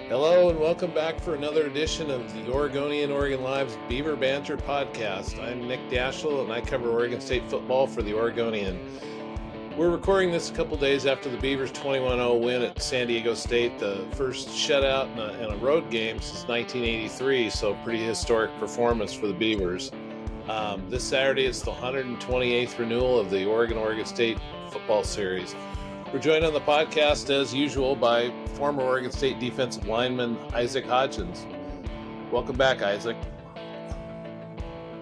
Hello and welcome back for another edition of the Oregonian OregonLive's Beaver Banter podcast. I'm Nick Daschel and I cover Oregon State football for the Oregonian. We're recording this a couple days after the Beavers' 21-0 win at San Diego State, the first shutout in a road game since 1983, so pretty historic performance for the Beavers. This Saturday is the 128th renewal of the Oregon State football series. We're joined on the podcast, as usual, by former Oregon State defensive lineman Isaac Hodgins. Welcome back, Isaac.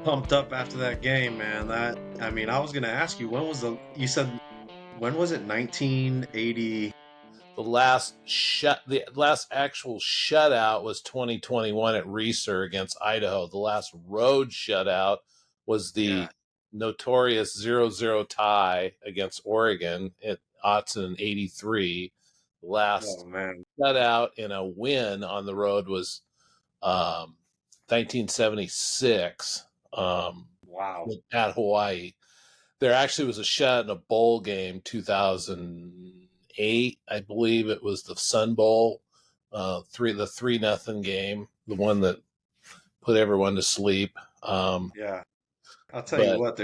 Pumped up after that game, man. I was going to ask you, when was it 1980? The last actual shutout was 2021 at Reser against Idaho. The last road shutout was the notorious 0-0 tie against Oregon at Autzen in 83. The last shutout in a win on the road was 1976 at Hawaii. There actually was a shutout in a bowl game 2008. I believe it was the Sun Bowl, the 3-0 game, the one that put everyone to sleep. I'll tell you what,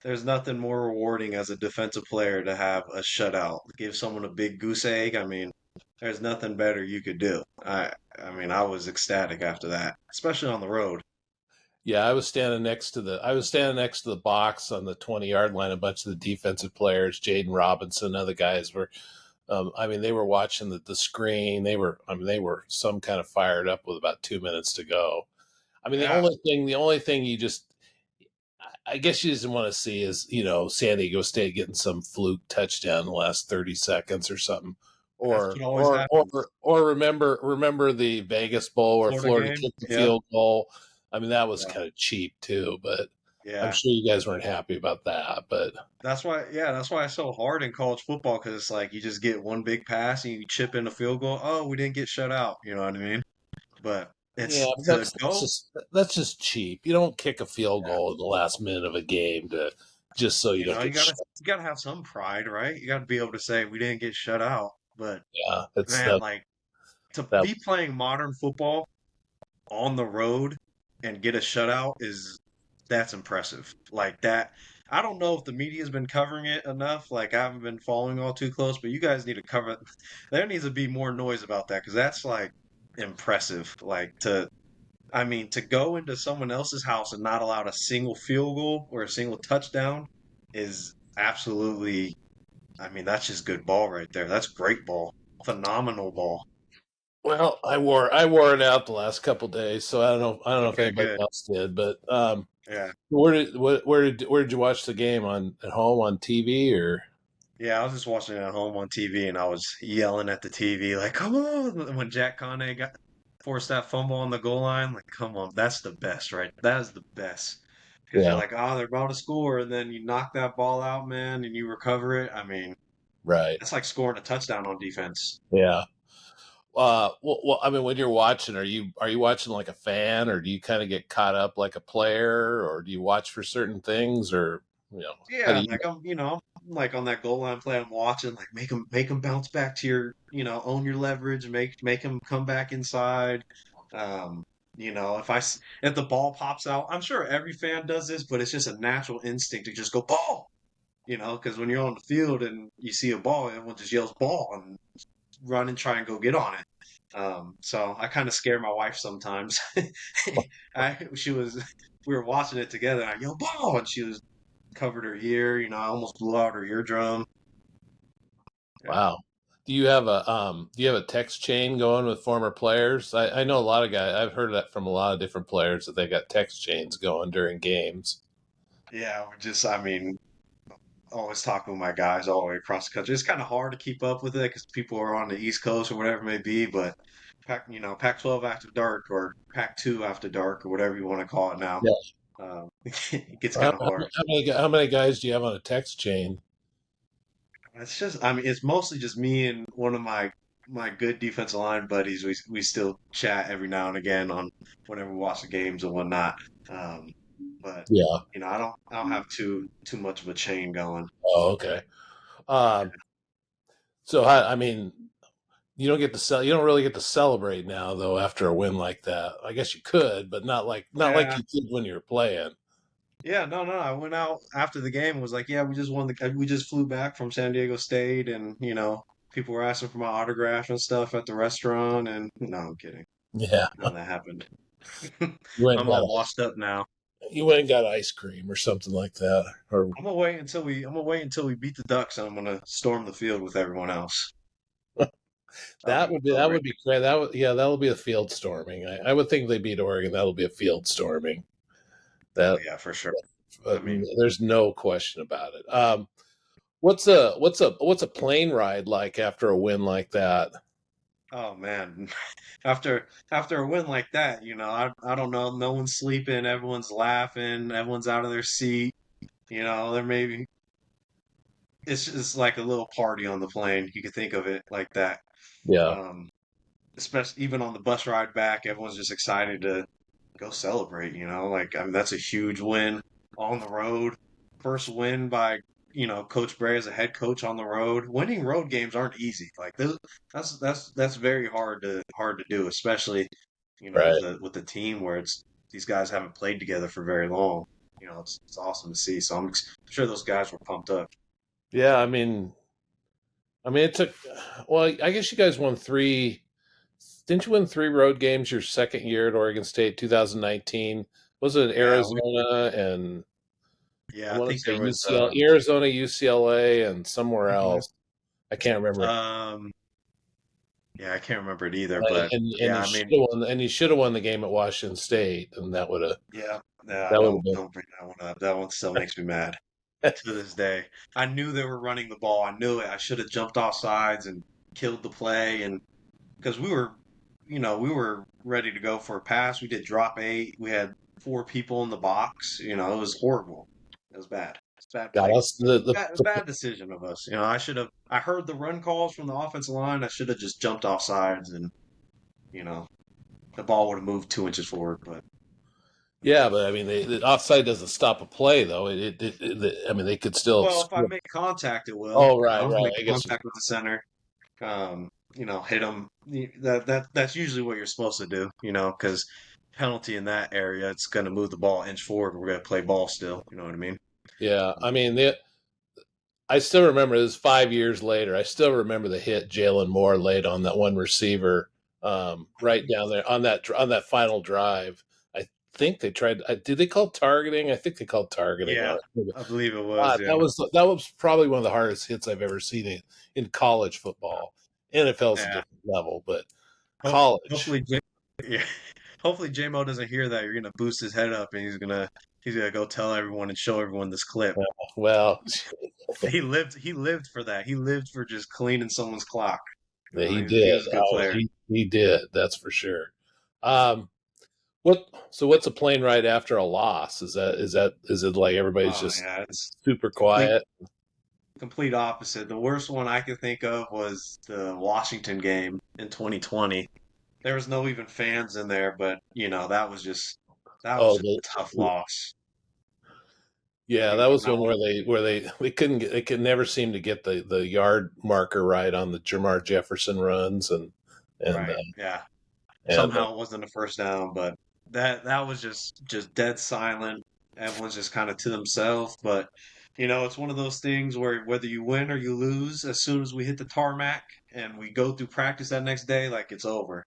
there's nothing more rewarding as a defensive player to have a shutout. Give someone a big goose egg. I mean, there's nothing better you could do. I was ecstatic after that, especially on the road. Yeah, I was standing next to the box on the 20-yard line. A bunch of the defensive players, Jaden Robinson, other guys were. They were watching the screen. They were some kind of fired up with about 2 minutes to go. The only thing you just, I guess you just want to see is, San Diego State getting some fluke touchdown in the last 30 seconds or something. Or remember the Vegas Bowl where Florida kicked the field goal. That was kind of cheap too, but I'm sure you guys weren't happy about that. But that's why it's so hard in college football, because it's like you just get one big pass and you chip in a field goal. Oh, we didn't get shut out. You know what I mean? But that's just cheap. You don't kick a field goal in the last minute of a game just so you don't get shut. You gotta have some pride, right? You gotta be able to say we didn't get shut out. But be playing modern football on the road and get a shutout that's impressive. Like that, I don't know if the media's been covering it enough. Like, I haven't been following all too close, but you guys need to cover it. There needs to be more noise about that, because that's like impressive. Like, to go into someone else's house and not allow a single field goal or a single touchdown is absolutely, that's just good ball right there. That's great ball. Phenomenal ball. Well, I wore it out the last couple of days, so I don't know if anybody else did, but Where did you watch the game at home on TV or? Yeah, I was just watching it at home on TV, and I was yelling at the TV like, "Come on!" When Jack Conne forced that fumble on the goal line, like, "Come on, that's the best, right? That is the best." Because you're like, "Oh, they're about to score," and then you knock that ball out, man, and you recover it. Right. It's like scoring a touchdown on defense. Yeah. When you're watching, are you watching like a fan, or do you kind of get caught up like a player, or do you watch for certain things, or Yeah, I'm like on that goal line play, I'm watching, like, make them bounce back to your, own your leverage, make them come back inside. If the ball pops out, I'm sure every fan does this, but it's just a natural instinct to just go ball. Because when you're on the field and you see a ball, everyone just yells ball and run and try and go get on it. So I kind of scare my wife sometimes. We were watching it together, and I yelled ball, and she was covered her ear. I almost blew out her eardrum. Wow. Do you have a text chain going with former players? I know a lot of guys. I've heard that from a lot of different players that they got text chains going during games. Yeah, always talking with my guys all the way across the country. It's kind of hard to keep up with it because people are on the East Coast or whatever it may be, but Pac-12 after dark, or Pac-2 after dark, or whatever you want to call it now. Yeah. It gets kind of hard. How many guys do you have on a text chain? It's mostly just me and one of my good defensive line buddies. We still chat every now and again on whenever we watch the games and whatnot. But I don't have too much of a chain going. Oh, okay. You don't get to you don't really get to celebrate now though after a win like that. I guess you could, but not like Yeah. you did when you were playing. Yeah, no. I went out after the game and was like, yeah, we just flew back from San Diego State and, people were asking for my autograph and stuff at the restaurant and no, I'm kidding. Yeah, None of that happened. you went and I'm got all washed up now. ice cream or something like that. Or I'm gonna wait until we beat the Ducks and I'm gonna storm the field with everyone else. I'll be that celebrating. would be great. That will be a field storming. I would think they beat Oregon. That'll be a field storming. Oh That yeah, for sure. I mean, there's no question about it. What's a plane ride like after a win like that? oh man. After a win like that, I don't know, no one's sleeping, everyone's laughing, everyone's out of their seat. There may be it's just like a little party on the plane. You could think of it like that. Yeah, Um, Especially even on the bus ride back, everyone's just excited to go celebrate, Like, I mean, that's a huge win on the road. First win by, Coach Bray as a head coach on the road. Winning road games aren't easy. Like that's very hard to do, especially, right. with the team where it's these guys haven't played together for very long. It's awesome to see. So I'm sure those guys were pumped up. Yeah, I mean, it took. Well, I guess you guys won three. Didn't you win three road games your second year at Oregon State, 2019? Was it Yeah, Arizona and I I want to think say there was Arizona, UCLA, and somewhere mhm. else. I can't remember. um yeah, I can't remember it either, Right, but and yeah, you I should mean, have won. And you should have won the game at Washington State, and yeah, yeah, that would have been. don't bring that one up. That one still makes me mad to this day. I knew they were running the ball. I knew it. I should have jumped off sides and killed the play and because we were ready to go for a pass. We did drop eight. We had four people in the box. It was horrible. It was bad. It's bad God, play. us the Bad decision of us. I heard the run calls from the offensive line. I should have just jumped off sides and, you know, the ball would have moved 2 inches forward. But yeah, but I mean, the offside doesn't stop a play though. I mean, they could still well, if I score. make contact, it will. Oh, right, right. Make I guess contact with the center. Hit them. That's usually what you're supposed to do. Because penalty in that area, it's going to move the ball inch forward. We're going to play ball still. You know what I mean? yeah. I mean, I still remember this 5 years later. I still remember the hit Jalen Moore laid on that one receiver, right down there on that final drive. I think they tried. Did they call targeting? I think they called targeting Yeah, on it. I believe it was. God, Yeah. that was probably one of the hardest hits I've ever seen in college football. NFL is a Yeah. different level, but college. Hopefully, yeah. Hopefully, JMO doesn't hear that. You're going to boost his head up, and he's gonna go tell everyone and show everyone this clip. Well, He lived for that. He lived for just cleaning someone's clock. he He did. was a good Oh, player. he did. That's for sure. Um, what's a plane ride after a loss? Is it like everybody's Oh just yeah, it's super complete quiet? complete opposite. The worst one I could think of was the Washington game in 2020. There was no even fans in there, but that was Oh, just a tough loss. I yeah, mean, that was coming one out with where they couldn't get, they could never seem to get the yard marker right on the Jamar Jefferson runs and right, yeah. and Somehow it wasn't a first down, but that was just dead silent. Everyone's just kind of to themselves, but it's one of those things where whether you win or you lose, as soon as we hit the tarmac and we go through practice that next day, like it's over.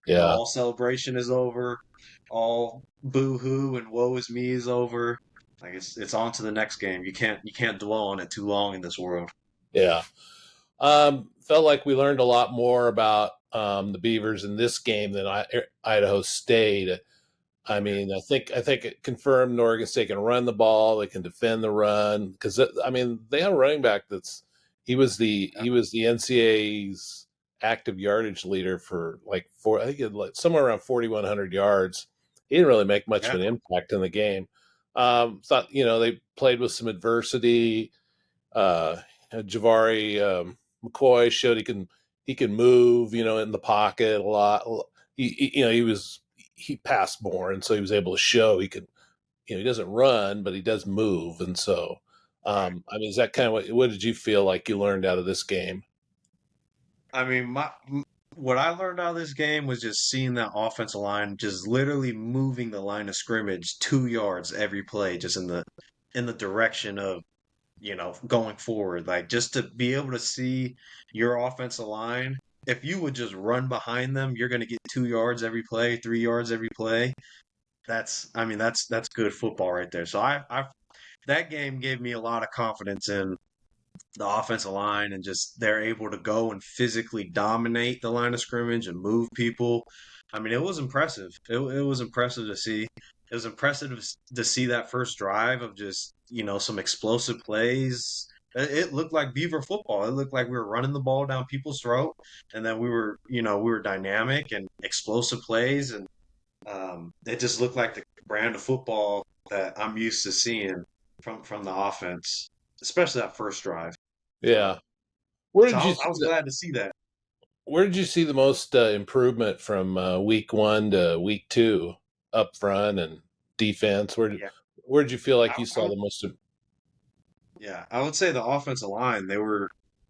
yeah, All celebration is over. All boo hoo and woe is me is over. Like it's on to the next game. You can't dwell on it too long in this world. yeah. Felt like we learned a lot more about the Beavers in this game than Idaho State. I mean, I think it confirmed Oregon State can run the ball, they can defend the run because I mean they have a running back Yeah, he was the NCAA's active yardage leader for like I think it like somewhere around 4,100 yards. He didn't really make much yeah, of an impact in the game. Thought they played with some adversity. Javari McCoy showed he can move, in the pocket a lot. He passed more, and so he was able to show he could. He doesn't run, but he does move, and so right. I mean, is that kind of what did you feel like you learned out of this game? I mean, what I learned out of this game was just seeing that offensive line just literally moving the line of scrimmage 2 yards every play, just in the direction of going forward. Like just to be able to see your offensive line, if you would just run behind them, you're going to get 2 yards every play, 3 yards every play. I mean, that's good football right there. So I that game gave me a lot of confidence in the offensive line and just they're able to go and physically dominate the line of scrimmage and move people. I mean, it was impressive. It was impressive to see. It was impressive to see that first drive of just, some explosive plays. It looked like Beaver football. It looked like we were running the ball down people's throat, and then we were dynamic and explosive plays, and it just looked like the brand of football that I'm used to seeing from the offense, especially that first drive. So, Yeah. Where so did I you was, I see was the glad to see that. Where did you see the most improvement from week one to week two, up front and defense? Yeah, Where did you feel like I, you I saw would, the most? yeah, I would say the offensive line.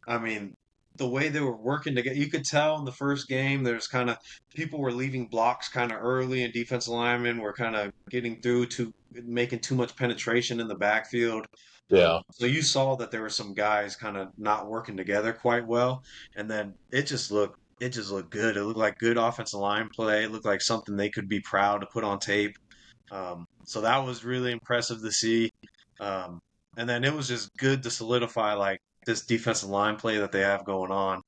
I mean, the way they were working together, you could tell in the first game. There's kind of people were leaving blocks kind of early, and defensive linemen were kind of getting through to making too much penetration in the backfield. Yeah, So you saw that there were some guys kind of not working together quite well, and then it just looked good. It looked like good offensive line play. It looked like something they could be proud to put on tape. So that was really impressive to see. Um, and then it was just good to solidify like this defensive line play that they have going on.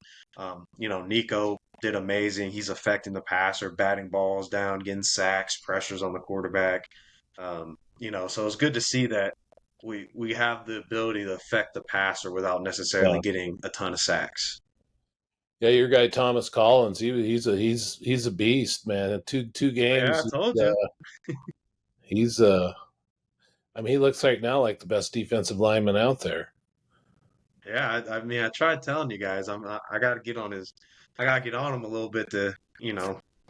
Nico did amazing. He's affecting the passer, batting balls down, getting sacks, pressures on the quarterback. So it's good to see that we have the ability to affect the passer without necessarily yeah, getting a ton of sacks. yeah. Your guy Thomas Collins, he's a beast, man. In two Oh, yeah, games, I told you. he's I mean, he looks right now like the best defensive lineman out there. Yeah, I mean, I tried telling you guys, I got to get on I got to get on him a little bit to,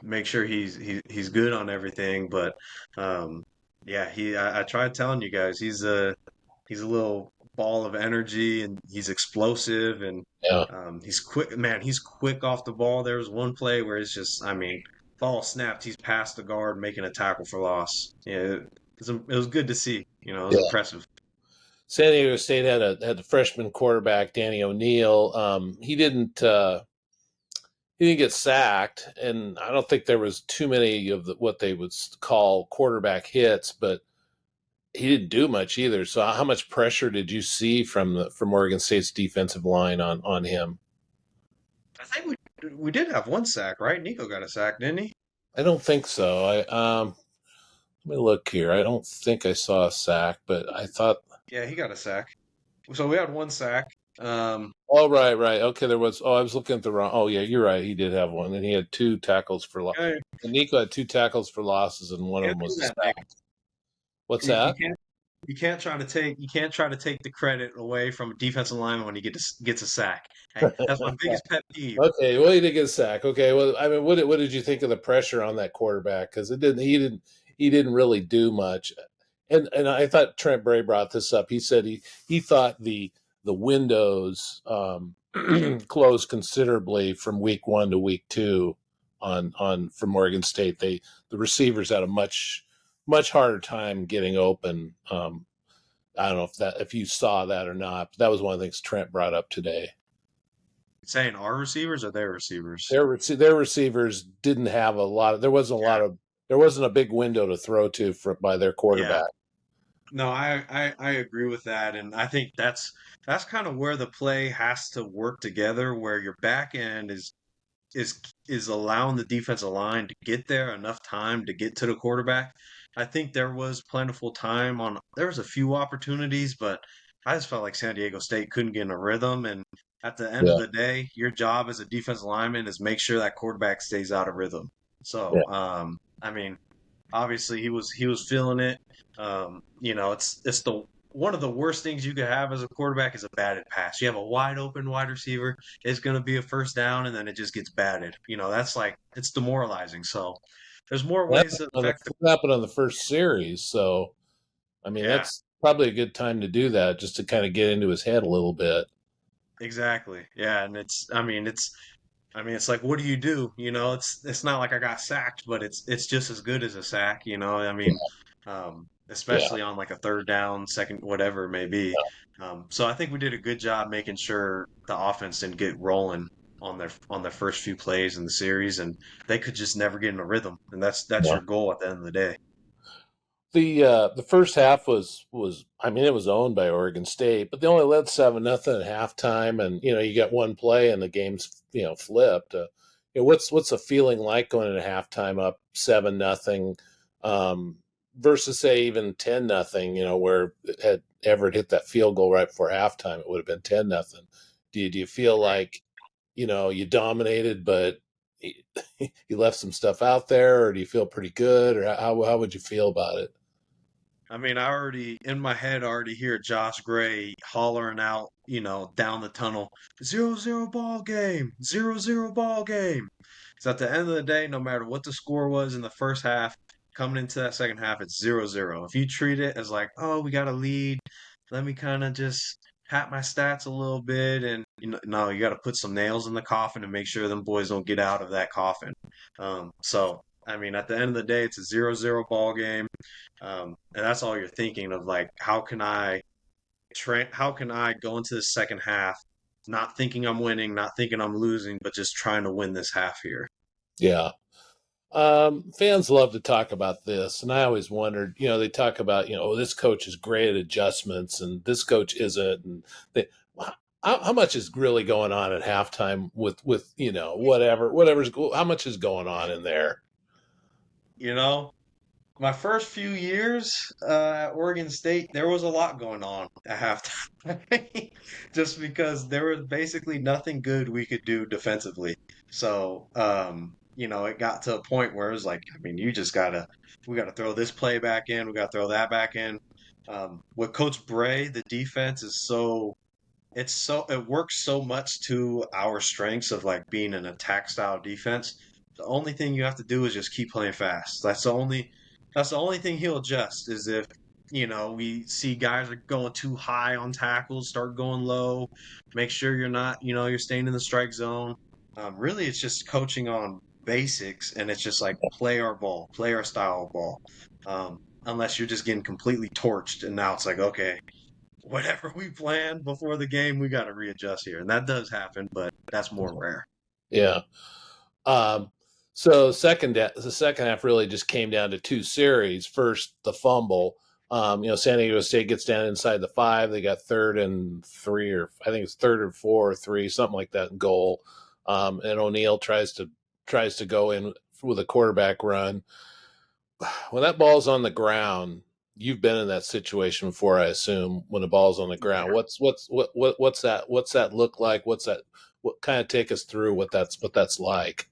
make sure he's good on everything. But, um, yeah, I tried telling you guys, he's a little ball of energy and he's explosive and, Yeah, he's quick. Man, he's quick off the ball. There was one play where it's just, I mean, ball snapped, he's past the guard, making a tackle for loss. Yeah, it was good to see. It was yeah. impressive. San Diego State had the freshman quarterback Danny O'Neill. He didn't get sacked, and I don't think there was too many of what they would call quarterback hits, but he didn't do much either. So, how much pressure did you see from Oregon State's defensive line on him? I think we did have one sack, right? Nico got a sack, didn't he? I don't think so. Let me look here. I don't think I saw a sack, but I thought. Yeah, he got a sack. So we had one sack. Oh, right, right. Okay, there was. Oh, I was looking at the wrong. Oh, yeah, you're right. He did have one, and he had two tackles for loss. Yeah, Nico had two tackles for losses, and one of can't them do was a that, sack. man. What's You that? can't. You can't try to take the credit away from a defensive lineman when he gets a sack. Hey, that's my biggest pet peeve. Okay, well, he did get a sack. Okay, well, I mean, what did you think of the pressure on that quarterback? Because he didn't really do much. And I thought Trent Bray brought this up. He said he thought the windows closed considerably from week one to week two on from Oregon State. The receivers had a much harder time getting open. I don't know if you saw that or not, but that was one of the things Trent brought up today. Saying our receivers or their receivers? Their receivers didn't have a lot of. Yeah, There wasn't a big window to throw to by their yeah. quarterback. No, I agree with that, and I think that's kind of where the play has to work together, where your back end is is allowing the defensive line to get there enough time to get to the quarterback. I think there was plentiful time on there was a few opportunities, but I just felt like San Diego State couldn't get in a rhythm. And at the end of Yeah, the day, your job as a defensive lineman is make sure that quarterback stays out of rhythm. yeah, So, I mean, obviously he was feeling it. It's the one of the worst things you could have as a quarterback is a batted pass. You have a wide open wide receiver, it's going to be a first down, and then it just gets batted. That's like it's demoralizing. So there's more that ways to happened on affect the. happened on the first series. So I mean, Yeah, that's probably a good time to do that, just to kind of get into his head a little bit. exactly. Yeah, and I mean, I mean, it's like, what do you do? It's not like I got sacked, but it's just as good as a sack. I mean, Yeah. especially on like a third down, second, whatever it may be. So I think we did a good job making sure the offense didn't get rolling on their first few plays in the series, and they could just never get in a rhythm. And that's Yeah. your goal at the end of the day. The first half was I mean it was owned by Oregon State, but they only led 7-0 at halftime, and you got one play and the game's flipped. What's the feeling like going into halftime up 7-0, versus say even 10-0? Where had Everett hit that field goal right before halftime, it would have been 10-0. Do you feel Right. like you dominated, but you left some stuff out there, or do you feel pretty good, or how would you feel about it? I mean, I already in my head already hear Josh Gray hollering out, down the tunnel, 0-0 ball game, 0-0 ball game. So at the end of the day, no matter what the score was in the first half, coming into that second half, it's 0-0. If you treat it as like, oh, we got a lead, let me kind of just pat my stats a little bit, and no, you got to put some nails in the coffin and make sure them boys don't get out of that coffin. So I mean, at the end of the day, it's a 0-0 ball game. And that's all you're thinking of, like, how can I go into the second half not thinking I'm winning, not thinking I'm losing, but just trying to win this half here. Yeah. Fans love to talk about this, and I always wondered, they talk about, oh, this coach is great at adjustments, and this coach isn't, and they, how much is really going on at halftime with whatever's how much is going on in there? You know, my first few years at Oregon State, there was a lot going on at halftime, just because there was basically nothing good we could do defensively. So, it got to a point where it was like, I mean, we gotta throw this play back in, we gotta throw that back in. With Coach Bray, the defense is it works so much to our strengths of like being an attack style defense. The only thing you have to do is just keep playing fast. That's the only thing he'll adjust is if we see guys are going too high on tackles, start going low. Make sure you're not, you're staying in the strike zone. Really, it's just coaching on basics, and it's just like play our ball, play our style of ball. Unless you're just getting completely torched, and now it's like, okay, whatever we planned before the game, we got to readjust here, and that does happen, but that's more rare. Yeah. Um, so the second half really just came down to two series. First, the fumble. San Diego State gets down inside the 5. They got 3rd and 3, or I think it's 3rd and 4 or 3, something like that, in goal. And O'Neill tries to go in with a quarterback run. When that ball's on the ground, you've been in that situation before, I assume. When the ball's on the ground, Yeah. what's that look like? What kind of take us through what that's like?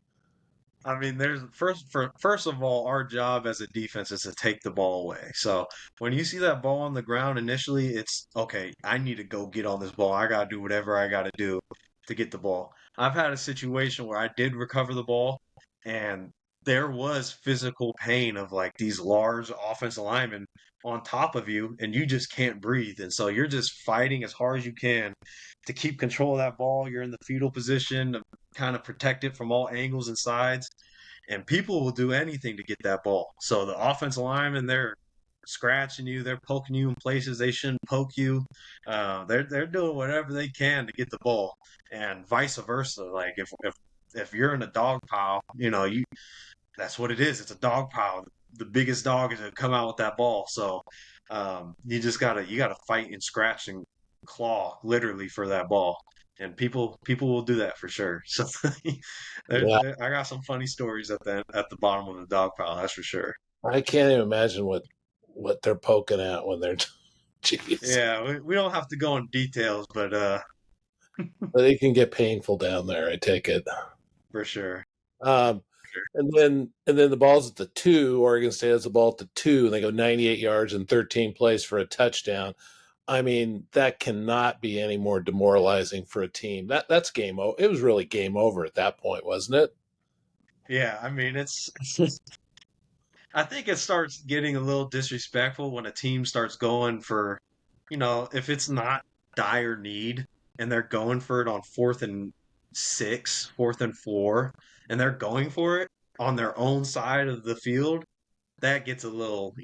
I mean, first of all, our job as a defense is to take the ball away. So when you see that ball on the ground initially, it's okay. I need to go get on this ball. I gotta do whatever I gotta do to get the ball. I've had a situation where I did recover the ball, and there was physical pain of like these large offensive linemen on top of you, and you just can't breathe. And so you're just fighting as hard as you can to keep control of that ball. You're in the fetal position to kind of protect it from all angles and sides, and people will do anything to get that ball. So the offensive linemen, they're scratching you, they're poking you in places they shouldn't poke you. They're doing whatever they can to get the ball, and vice versa. Like if you're in a dog pile, you that's what it is. It's a dog pile. The biggest dog is gonna come out with that ball. So you gotta fight and scratch and claw literally for that ball. And people will do that for sure. So Yeah, I got some funny stories at the bottom of the dog pile. That's for sure. I can't even imagine what they're poking at when they're. Jeez, Yeah, we don't have to go in details, but but it can get painful down there. I take it. for sure. Um, Sure. and then the ball's at the 2. Oregon State has the ball at the 2, and they go 98 yards and 13 plays for a touchdown. I mean, that cannot be any more demoralizing for a team. That's game over. It was really game over at that point, wasn't it? Yeah, I mean I think it starts getting a little disrespectful when a team starts going for, if it's not dire need and they're going for it on fourth and 6, 4th and 4, and they're going for it on their own side of the field, that gets a little,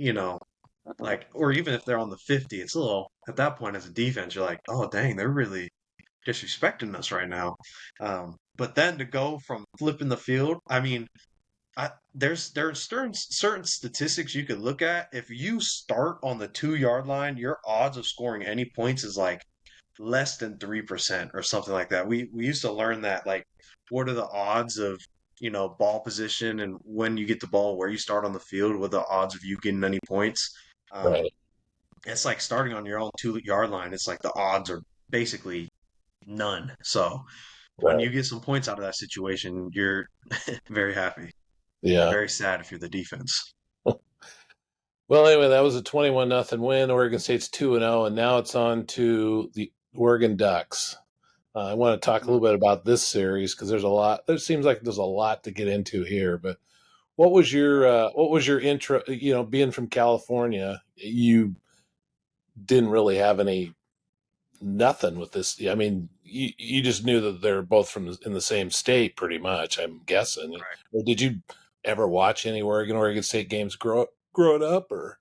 like, or even if they're on the 50, it's a little, at that point as a defense, you're like, oh, dang, they're really disrespecting us right now. But then to go from flipping the field, I mean, there's certain statistics you could look at. If you start on the 2 yard line, your odds of scoring any points is like less than 3% or something like that. We used to learn that, like, what are the odds of ball position and when you get the ball, where you start on the field, with the odds of you getting any points. Um, Right. it's like starting on your own 2 yard line. It's like the odds are basically none. So when Right. you get some points out of that situation, you're very happy. Yeah. Very sad if you're the defense. Well, anyway, that was a 21-0 win. Oregon State's 2-0, and now it's on to the Oregon Ducks. I want to talk a Mm. little bit about this series because there's a lot. There seems like there's a lot to get into here. But what was your intro? Being from California, you didn't really have any nothing with this. I mean, you just knew that they're both from in the same state, pretty much. I'm guessing. Right. Or did you ever watch any Oregon State games growing up? Or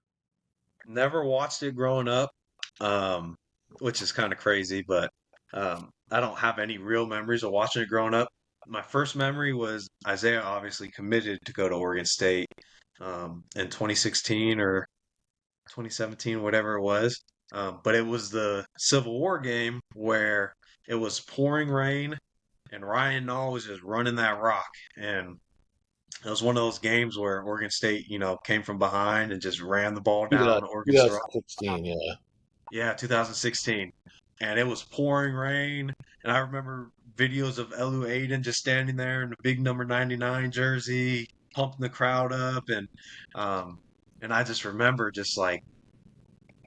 Never watched it growing up, which is kind of crazy, but I don't have any real memories of watching it growing up. My first memory was Isaiah obviously committed to go to Oregon State in 2016 or 2017, whatever it was. But it was the Civil War game where it was pouring rain and Ryan Nall was just running that rock. And it was one of those games where Oregon State, came from behind and just ran the ball down Oregon's throat. 2016, yeah. Yeah, 2016. And it was pouring rain. And I remember videos of Elu Aiden just standing there in the big number 99 jersey, pumping the crowd up. Um, and I just remember just like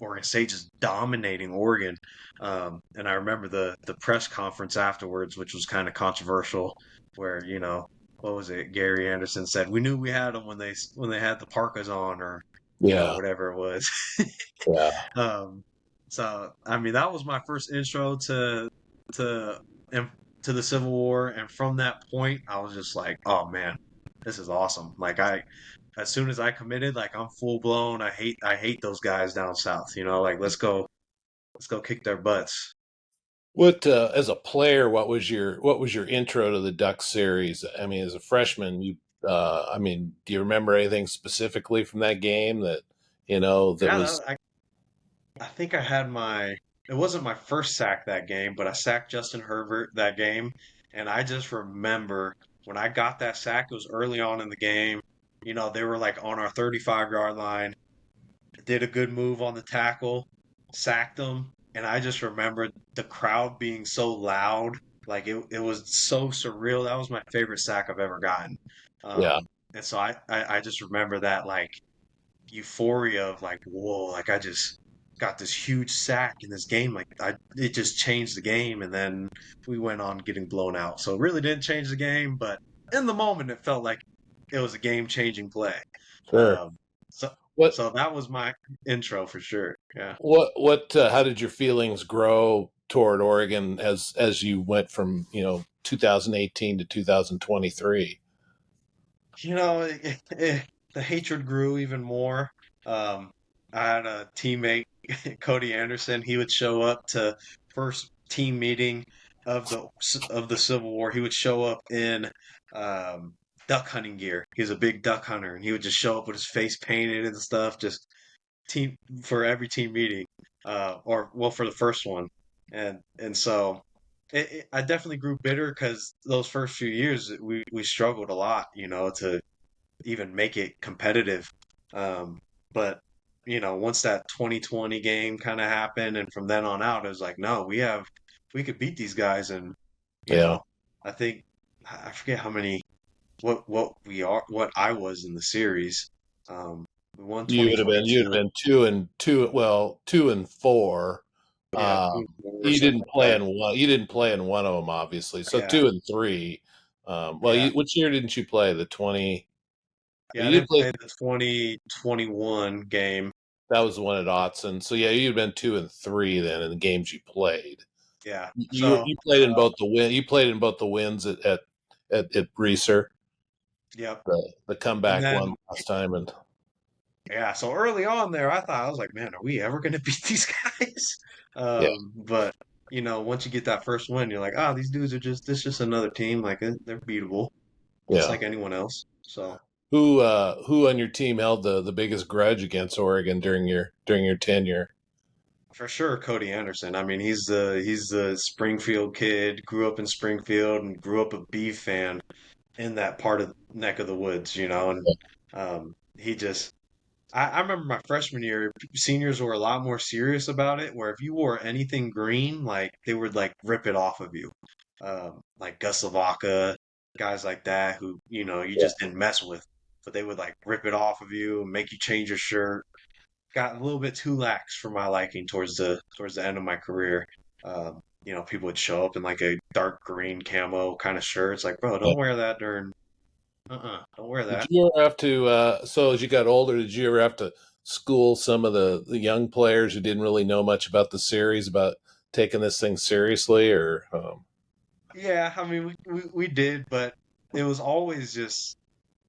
Oregon State just dominating Oregon. And I remember the press conference afterwards, which was kind of controversial, where, what was it? Gary Anderson said, "We knew we had them when they had the parkas on," or Yeah, whatever it was. yeah. Um, so I mean, that was my first intro to and to the Civil War, and from that point, I was just like, "Oh man, this is awesome!" Like as soon as I committed, like I'm full blown. I hate those guys down south. Like let's go kick their butts. What as a player, what was your intro to the Duck series? I mean, as a freshman, I mean, do you remember anything specifically from that game that Yeah, was I think I had my. It wasn't my first sack that game, but I sacked Justin Herbert that game, and I just remember when I got that sack. It was early on in the game. They were like on our 35-yard line. Did a good move on the tackle, sacked them, and I just remember the crowd being so loud. Like it was so surreal. That was my favorite sack I've ever gotten. yeah, And so I just remember that, like, euphoria of like, whoa, like I just got this huge sack in this game. Like it just changed the game, and then we went on getting blown out. So it really didn't change the game, but in the moment it felt like it was a game changing play. sure. Um, so What so that was my intro for sure. Yeah. how did your feelings grow toward Oregon as you went from 2018 to 2023? You know, the hatred grew even more. Um, I had a teammate, Cody Anderson. He would show up to first team meeting of the Civil War. He would show up in um, duck hunting gear. He's a big duck hunter, and he would just show up with his face painted and stuff, just team for every team meeting, or well, for the first one, and so I definitely grew bitter because those first few years we struggled a lot, to even make it competitive. Um, but once that 2020 game kind of happened, and from then on out, it was like, no, we could beat these guys, and you Yeah. know, I think I forget how many what I was in the series. Um, we won You would have 2022. been 2-2, well, 2-4. Yeah, Um, or you something didn't like play that. in one. You didn't play in one of them, obviously. So Yeah, 2-3. Well, yeah, which year didn't you play? The 20. yeah. I You did didn't play. play the 2021 game. That was the one at Autzen. So yeah, you'd been 2-3 then in the games you played. Yeah. You played in both the win. You played in both the wins at Reeser, Yep. the And comeback one then, last time, and yeah, so early on there, I was like, man, are we ever going to beat these guys? yeah, But once you get that first win, you're like, these dudes are this just another team. Like they're beatable, just yeah. like anyone else. So Who on your team held the biggest grudge against Oregon during your tenure? for sure, Cody Anderson. I mean, he's the Springfield kid, grew up in Springfield and grew up a Beef fan in that part of neck of the woods, and he just I remember my freshman year, seniors were a lot more serious about it, where if you wore anything green, like they would like rip it off of you. Like Gus Lavaka, guys like that who, you Yeah, just didn't mess with, but they would like rip it off of you and make you change your shirt. Got a little bit too lax for my liking towards the end of my career. People would show up in like a dark green camo kind of shirt. It's like, bro, yeah. don't wear that don't wear Did that. you ever have to? So as you got older, did you ever have to school some of the young players who didn't really know much about the series about taking this thing seriously, or Yeah, I mean, we did, but it was always just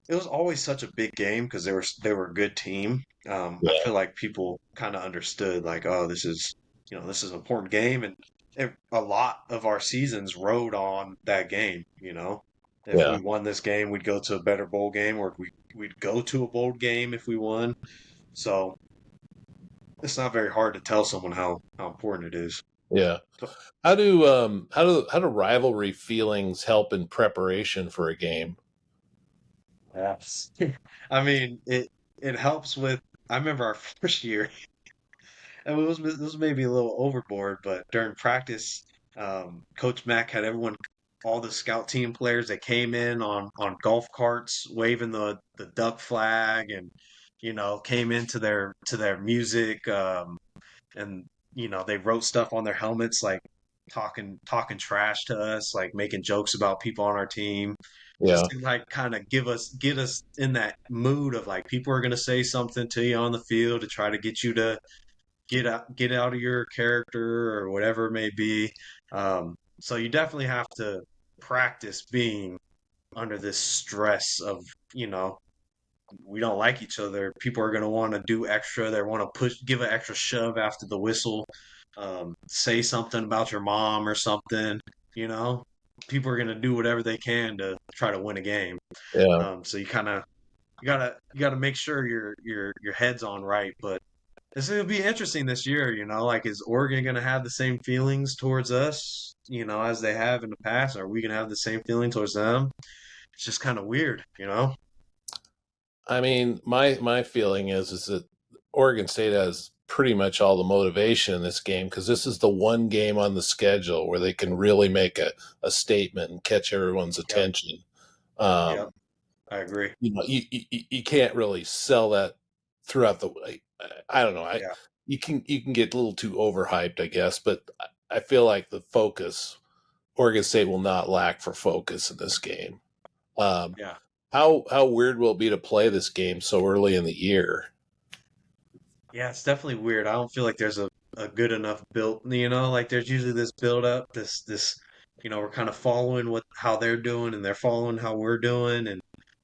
it was always such a big game because they were a good team. I yeah, feel like people kind of understood like, oh, this is an important game, and a lot of our seasons rode on that game. If yeah, we won this game, we'd go to a better bowl game, or if we'd go to a bowl game if we won. So it's not very hard to tell someone how important it is. yeah? So, How do rivalry feelings help in preparation for a game? yes. I mean, it helps with. I remember our first year. And it was maybe a little overboard, but during practice, Coach Mack had all the scout team players that came in on golf carts, waving the duck flag, and came into their music, and they wrote stuff on their helmets, like talking trash to us, like making jokes about people on our team, just Yeah, to like kind of get us in that mood of like people are gonna say something to you on the field to try to get you to get out of your character or whatever it may be. So you definitely have to practice being under this stress of, you know, we don't like each other. People are going to want to do extra. They want to give an extra shove after the whistle, say something about your mom or something. You know, people are going to do whatever they can to try to win a game. yeah. So you gotta make sure your head's on right. But it's gonna be interesting this year, like is Oregon gonna have the same feelings towards us, as they have in the past? Are we gonna have the same feeling towards them? It's just kind of weird. I mean, my feeling is that Oregon State has pretty much all the motivation in this game because this is the one game on the schedule where they can really make a statement and catch everyone's Yep, attention. yep, Um, I agree. you can't really sell that throughout the way. I don't know. Yeah, You can get a little too overhyped, I guess, but I feel like the focus Oregon State will not lack for focus in this game. Um, yeah, how weird will it be to play this game so early in the year? yeah. It's definitely weird. I don't feel like there's a good enough build. Like there's usually this build up, this. We're kind of following how they're doing, and they're following how we're doing, and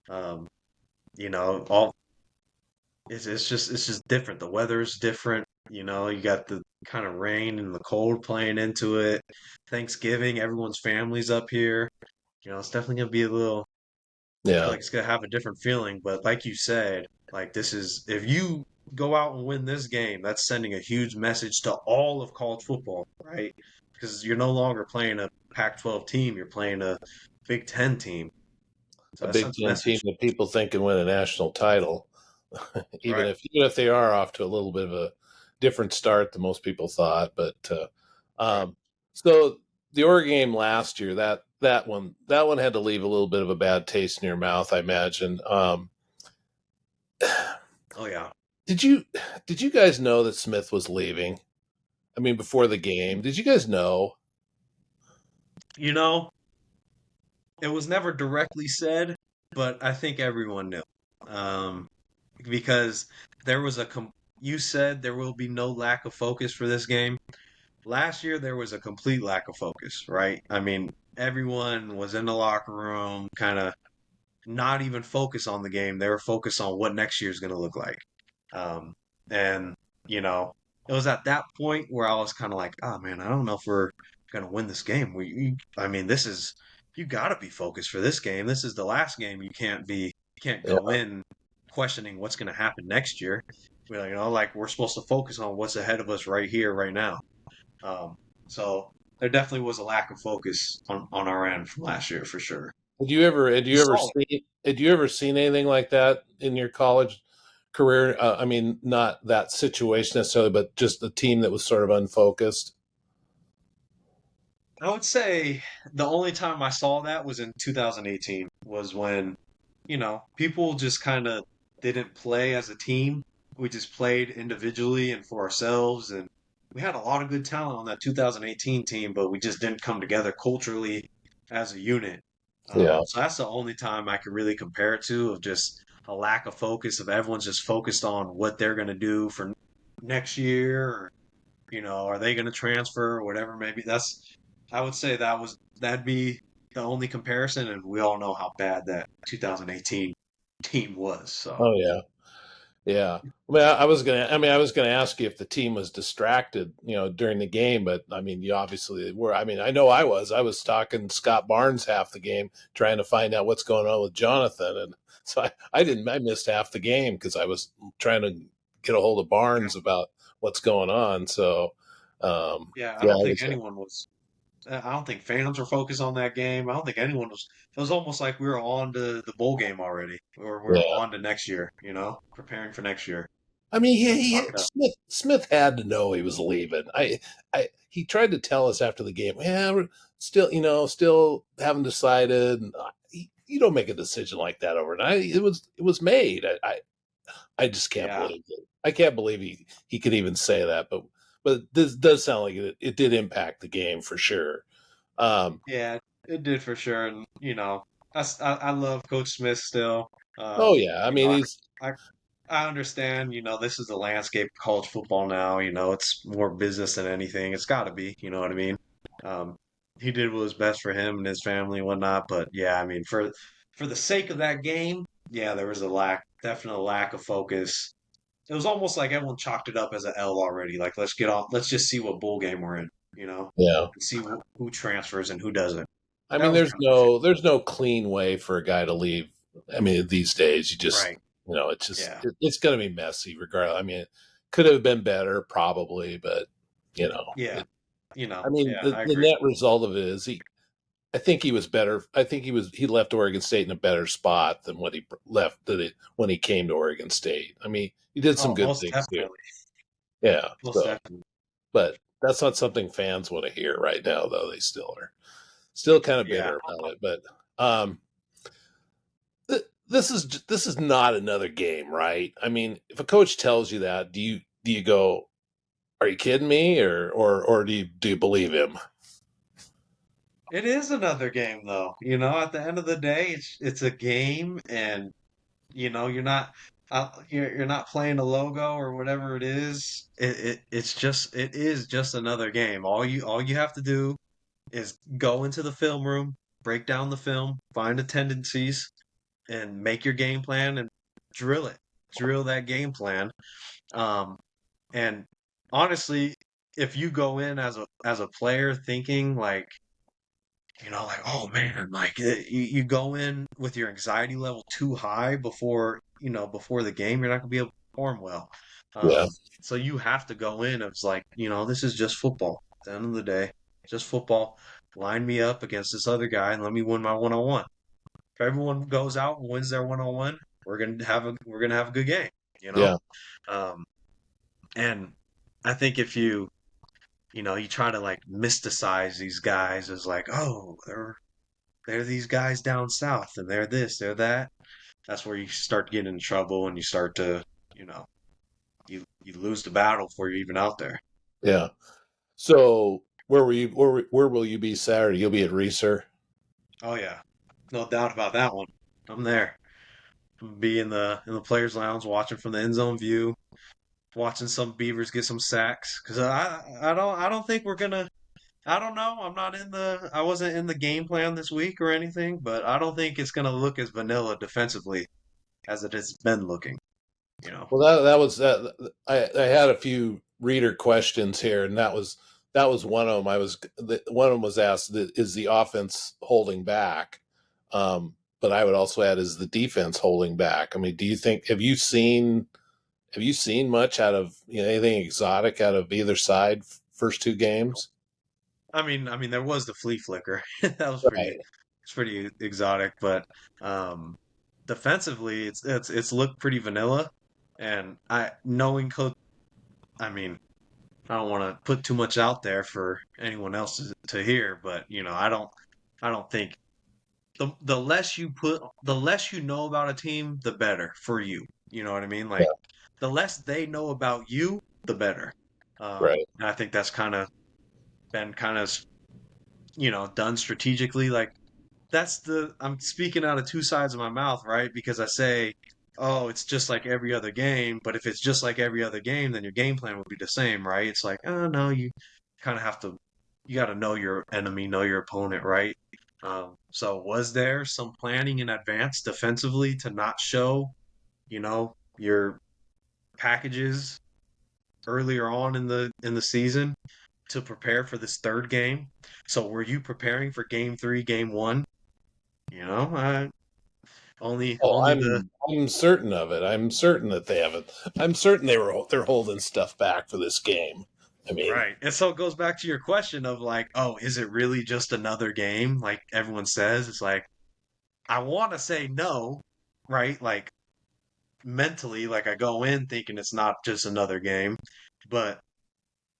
um, all it's just different. The weather's different. You got the kind of rain and the cold playing into it. Thanksgiving, everyone's family's up here. It's definitely gonna be a little. I feel Yeah, like it's gonna have a different feeling. But like you said, like this is if you go out and win this game, that's sending a huge message to all of college football, right? Because you're no longer playing a Pac-12 team, you're playing a Big Ten team. So a that Big sends a Ten team message, that people think can win a national title, even right? if they are off to a little bit of a different start than most people thought. But Right. um, so the Oregon game last year, that one had to leave a little bit of a bad taste in your mouth, I imagine. Oh yeah. Did you did you guys know that Smith was leaving? I mean, before the game, did you guys know? You know, it was never directly said, but I think everyone knew. Um, because there was you said there will be no lack of focus for this game. last year there was a complete lack of focus, right? I mean, everyone was in the locker room, kind of not even focused on the game. They were focused on what next year is going to look like. Um, and you know, it was at that point where I was kind of like, oh man, I don't know if we're going to win this game. I mean, this is you got to be focused for this game. This is the last game. You can't Yeah. go in questioning what's going to happen next year. Like we're supposed to focus on what's ahead of us right here, right now. Um, so there definitely was a lack of focus on our end from last year for sure. Had You you ever saw it. seen had you ever seen anything like that in your college career? I mean, not that situation necessarily, but just the team that was sort of unfocused. I would say the only time I saw that was in 2018, was when, people just kind of didn't play as a team. We just played individually and for ourselves. And we had a lot of good talent on that 2018 team, but we just didn't come together culturally as a unit. Yeah. So that's the only time I could really compare it to, of just a lack of focus, of everyone's just focused on what they're going to do for next year, or are they going to transfer or whatever? Maybe I would say that'd be the only comparison, and we all know how bad that 2018 team was. So Oh yeah. Yeah. I was gonna ask you if the team was distracted, during the game, but I mean, you obviously were. I mean, I know I was. I was talking Scott Barnes half the game, trying to find out what's going on with Jonathan, and so I didn't. I missed half the game because I was trying to get a hold of Barnes about what's going on. So, yeah, I yeah, don't I think was. anyone was. I don't think fans were focused on that game. I don't think anyone was. It was almost like we were on to the bowl game already, or we were Yeah. on to next year. Preparing for next year. I mean, Talked up. Smith had to know he was leaving. He tried to tell us after the game, yeah, we're still, still haven't decided. And you don't make a decision like that overnight. It was made. I just can't Yeah, believe it. I can't believe he could even say that. But this does sound like it did impact the game for sure. Um, yeah, it did for sure. And I love Coach Smith still. oh yeah, I You mean know, he's I I understand, this is the landscape of college football now. It's more business than anything. It's got to be, you know what I mean? Um, he did what was best for him and his family and whatnot. But yeah, I mean, for the sake of that game, yeah, there was definite lack of focus. It was almost like everyone chalked it up as an L already. Like, let's get on, let's just see what bowl game we're in, yeah. and see who transfers and who doesn't. I That mean, was kind of the there's no clean way for a guy to leave. I mean, these days you just right. Yeah, it's going to be messy regardless. I mean, it could have been better probably, but yeah, I mean, yeah, I the agree. net result of it is I think he was better. I think he left Oregon State in a better spot than what he left when he came to Oregon State. I mean, he did some Oh, good most things too. definitely, Yeah. most So, definitely. but that's not something fans want to hear right now, though. They still kind of Yeah. bitter about it. But this is not another game, right? I mean, if a coach tells you that, do you go, "Are you kidding me?" or do you believe him? It is another game though. At the end of the day, it's a game, and you're not playing a logo or whatever it is. It is just another game. All you have to do is go into the film room, break down the film, find the tendencies, and make your game plan and drill it. Drill that game plan. Um, and honestly, if you go in as a player thinking like, like, oh man, like you go in with your anxiety level too high before the game, you're not gonna be able to perform well. Yeah, So you have to go in. It's like, this is just football. At the end of the day, just football. Line me up against this other guy and let me win my 1-on-1. If everyone goes out and wins their 1-on-1, we're gonna have a good game, you know? yeah, Um, and I think if you try to like mysticize these guys as like, oh, they're these guys down south and they're this, they're that. That's where you start getting in trouble, and you start to, you know, you lose the battle before you're even out there. yeah. So where will you be Saturday? You'll be at Reeser. Oh yeah, no doubt about that one. I'm there. Be in the players' lounge watching from the end zone view. watching some Beavers get some sacks because I don't think we're gonna. I don't know. I wasn't in the game plan this week or anything, but I don't think it's gonna look as vanilla defensively as it has been looking. You know. Well, that was that. I had a few reader questions here, and that was one of them. One of them was asked, is the offense holding back? But I would also add, is the defense holding back? I mean, do you think have you seen much out of anything exotic out of either side first two games? I mean, there was the flea flicker. That was Right. pretty exotic, but defensively, it's looked pretty vanilla. And knowing coach, I mean, I don't want to put too much out there for anyone else to hear, but I don't think the less you know about a team, the better for you. You know what I mean? Yeah. Like the less they know about you, the better. Right. And I think that's been kind of done strategically. Like I'm speaking out of two sides of my mouth, right? Because I say, oh, it's just like every other game, but if it's just like every other game, then your game plan would be the same, right? It's like, oh no, you kind of have to, you got to know your enemy, know your opponent, right? So was there some planning in advance defensively to not show, your packages earlier on in the season to prepare for this third game? So were you preparing for game three, game one? Only Oh, only the I'm certain of it. I'm certain that they haven't. I'm certain they're holding stuff back for this game. I mean, right. And so it goes back to your question of like, oh, is it really just another game? Like everyone says, it's like I want to say no, right? Like mentally, like I go in thinking it's not just another game, but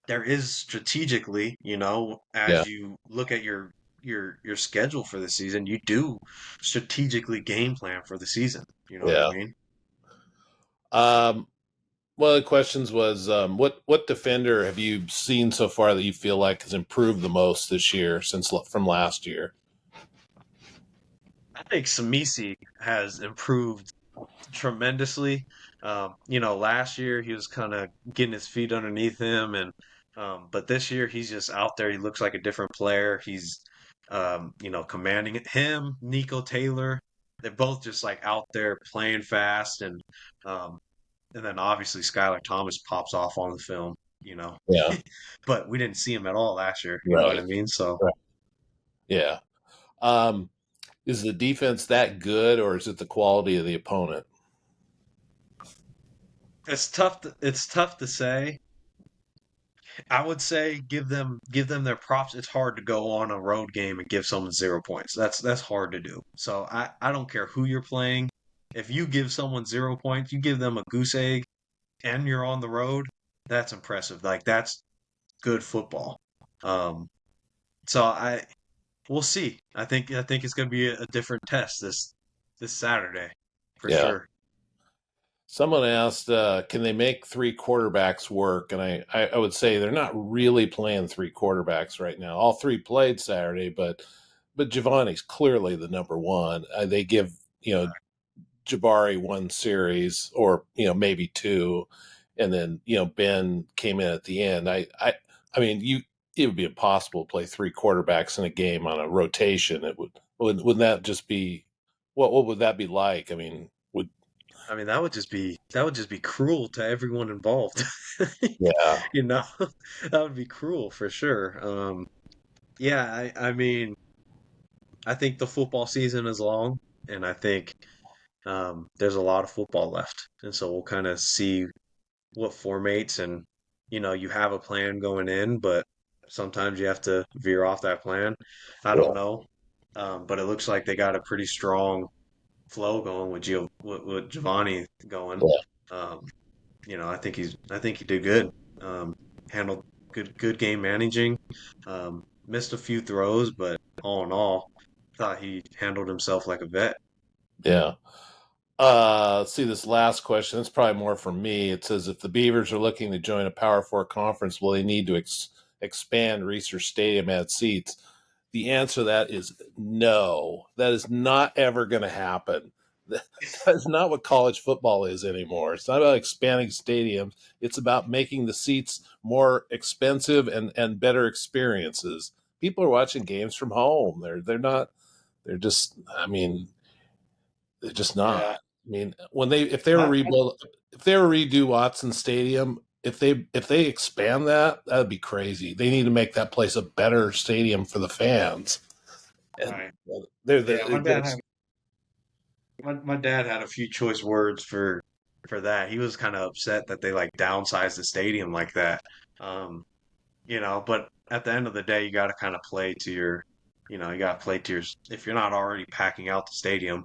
there is strategically, yeah, as you look at your schedule for the season, you do strategically game plan for the season. You know what I yeah. mean? Um, One of the questions was, what defender have you seen so far that you feel like has improved the most this year from last year? I think Samisi has improved tremendously. Last year he was kind of getting his feet underneath him, and but this year he's just out there. He looks like a different player. He's commanding it. Him, Nico Taylor, they're both just like out there playing fast, um, and then obviously Skylar Thomas pops off on the film. You know, Yeah, but we didn't see him at all last year. You know what I right, mean? So right. Yeah. Um, is the defense that good, or is it the quality of the opponent? it's tough to say. I would say give them their props. It's hard to go on a road game and give someone 0 points. That's hard to do. So I don't care who you're playing. If you give someone 0 points, you give them a goose egg and you're on the road, that's impressive. Like that's good football. Um so we'll see. I think it's gonna be a different test this Saturday for Yeah. sure. Someone asked, can they make three quarterbacks work? And I would say they're not really playing three quarterbacks right now. All three played Saturday, but Giovanni's clearly the number one. They give Jabari one series or maybe two, and then Ben came in at the end. I mean it would be impossible to play three quarterbacks in a game on a rotation. It wouldn't that just be what would that be like? I mean, would I mean, that would just be cruel to everyone involved. yeah, You know, that would be cruel for sure. Yeah, I mean, I think the football season is long, and I think there's a lot of football left, and so we'll kind of see what formates, and you have a plan going in, but sometimes you have to veer off that plan. I yeah, don't know, but it looks like they got a pretty strong flow going with Giovanni going. yeah, Um, I think he did good. Handled good game managing. Missed a few throws, but all in all, thought he handled himself like a vet. yeah. Let's see this last question. It's probably more for me. It says, if the Beavers are looking to join a Power Four conference, will they need to expand Research Stadium at seats? The answer to that is no. That is not ever going to happen. That's not what college football is anymore. It's not about expanding stadiums. It's about making the seats more expensive and better experiences. People are watching games from home. They're not. They're just. I mean, they're just Yeah. not. I mean, when they if they were My, rebuild if they were redo Watson Stadium, if they expand that, that'd be crazy. They need to make that place a better stadium for the fans. And right. they're Yeah, the those, my dad had a few choice words for that. He was kind of upset that they like downsized the stadium like that. Um, but at the end of the day, you got to kind of play to your, you got to play to your, if you're not already packing out the stadium,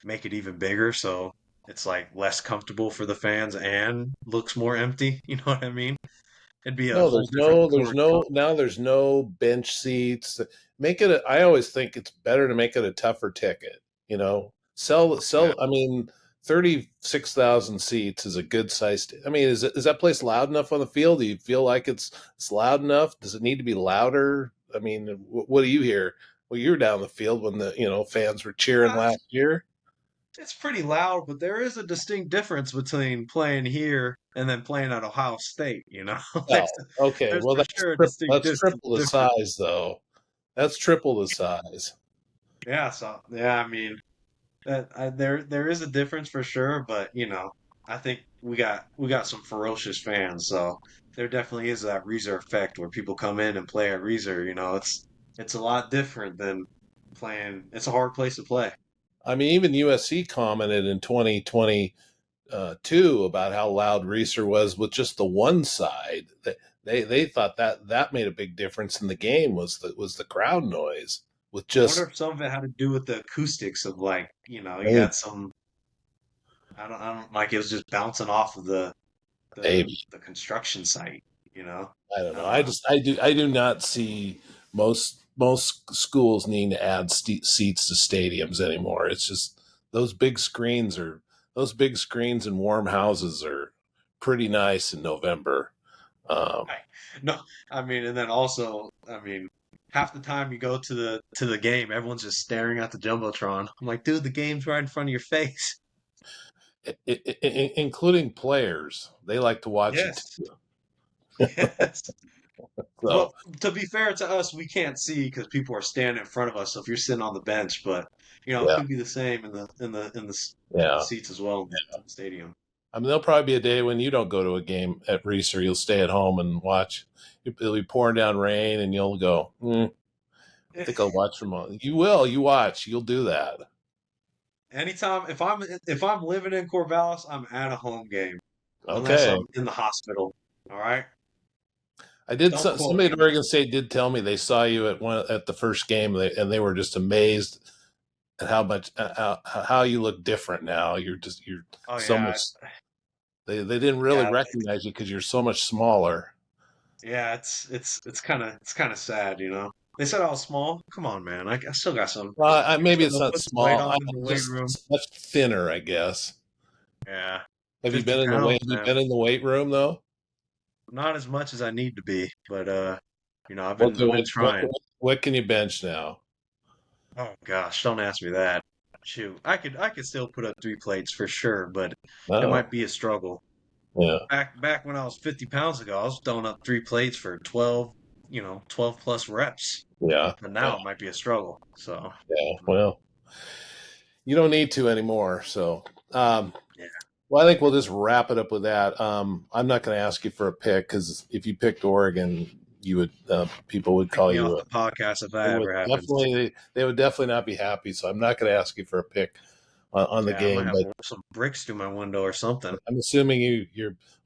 make it even bigger so it's like less comfortable for the fans and looks more empty. You know what I mean? It'd be a no, whole different story. there's no bench seats. Make it. I always think it's better to make it a tougher ticket. Yeah. Sell. I mean, 36,000 seats is a good size. I mean, is that place loud enough on the field? Do you feel like it's loud enough? Does it need to be louder? I mean, what do you hear? Well, you were down the field when the fans were cheering Uh, last year. it's pretty loud, but there is a distinct difference between playing here and then playing at Ohio State, you know? Oh, okay. There's Well, for sure a distinct that's triple the difference. size, though. That's triple the size. Yeah, so yeah, I mean there is a difference for sure, but I think we got some ferocious fans, so there definitely is that Reezer effect where people come in and play at Reezer. It's a lot different than playing. It's a hard place to play. I mean, even USC commented in 2022 about how loud Reeser was with just the one side. They thought that made a big difference in the game was the crowd noise with I wonder just if some of it had to do with the acoustics of like you maybe, had some. I don't like it was just bouncing off of the maybe. the construction site. You know, I don't I know. don't know. I do not see most schools needing to add seats to stadiums anymore. It's just those big screens are those big screens in warm houses are pretty nice in November. Um, I, no, I mean, and then also, I mean, half the time you go to the game, everyone's just staring at the jumbotron. I'm like, dude, the game's right in front of your face. including players, they like to watch it Yes, too. yes. So Well, to be fair to us, we can't see because people are standing in front of us. So if you're sitting on the bench, but it yeah, could be the same in the yeah. seats as well in the stadium. I mean, there'll probably be a day when you don't go to a game at Reese, or you'll stay at home and watch. It'll be pouring down rain, and you'll go. I think I'll watch from home. You will. You watch. You'll do that. Anytime if I'm living in Corvallis, I'm at a home game unless Okay. I'm in the hospital. All right, I did. don't quote Somebody me at on that. Oregon State did tell me they saw you at the first game, and they were just amazed at how much how you look different now. You're Oh so yeah, much. They didn't really yeah. recognize you because you're so much smaller. Yeah, it's kind of sad, you know. They said I was small. Come on, man. I still got some. Well, maybe Still it's gonna not put some weight small. on in the weight room. Just much thinner, I guess. Yeah, Have you 50 been in the weight? pounds, Have you man. been in the weight room though? Not as much as I need to be, but I've What been do I've been trying. what can you bench now? Oh gosh, don't ask me that. Shoot, I could still put up 3 plates for sure, but it Oh, might be a struggle. yeah, Back when I was 50 pounds ago, I was throwing up 3 plates for 12 plus reps. yeah, But yeah, now it might be a struggle. So, yeah. Well, you don't need to anymore. So, um, yeah. well, I think we'll just wrap it up with that. I'm not going to ask you for a pick because if you picked Oregon, you would people would Take call me off you a. the podcast if They that would ever happens. they would definitely not be happy. So I'm not going to ask you for a pick on the Yeah, I might game. have But some bricks through my window or something. I'm assuming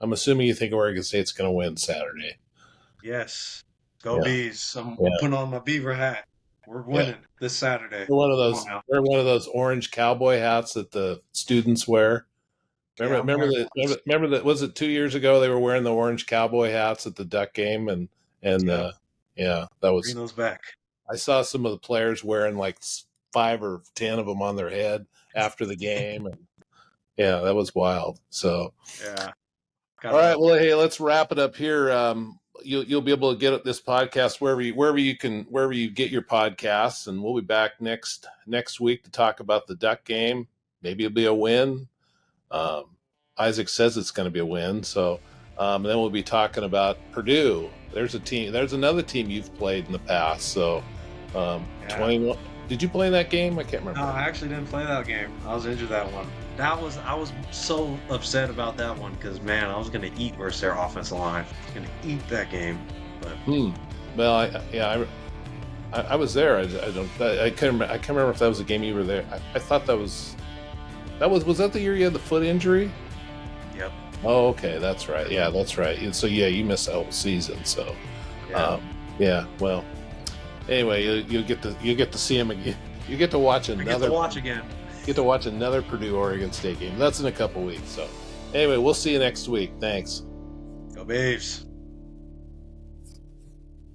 I'm assuming you think Oregon State's going to win Saturday. Yes. Go Yeah, Bees. I'm yeah, putting on my Beaver hat. We're yeah. winning this Saturday. Come on now. They're one of those orange cowboy hats that the students wear. Yeah, I'm wearing one. Remember that was it 2 years ago they were wearing the orange cowboy hats at the Duck game and Yep. yeah, that Bring was those back. I saw some of the players wearing like 5 or 10 of them on their head after the game, and yeah, that was wild. So Yeah. all right, Gotta well, hey, let's wrap it up here. You'll be able to get this podcast wherever you get your podcasts, and we'll be back next week to talk about the Duck game. maybe it'll be a win. Isaac says it's going to be a win. So then we'll be talking about Purdue. There's another team you've played in the past. So 21. Did you play that game? I can't remember. No, I actually didn't play that game. I was injured that one. I was so upset about that one because, man, I was going to eat versus their offensive line. I was going to eat that game. But Well, I was there. I can't remember if that was a game you were there. I thought was that the year you had the foot injury? Yep. Oh, okay, that's right. Yeah, that's right. And so you missed the whole season. So well, anyway, you get to see him again. You get to watch another. Get to watch another Purdue Oregon State game. That's in a couple weeks. So anyway, we'll see you next week. Thanks. Go Beavs.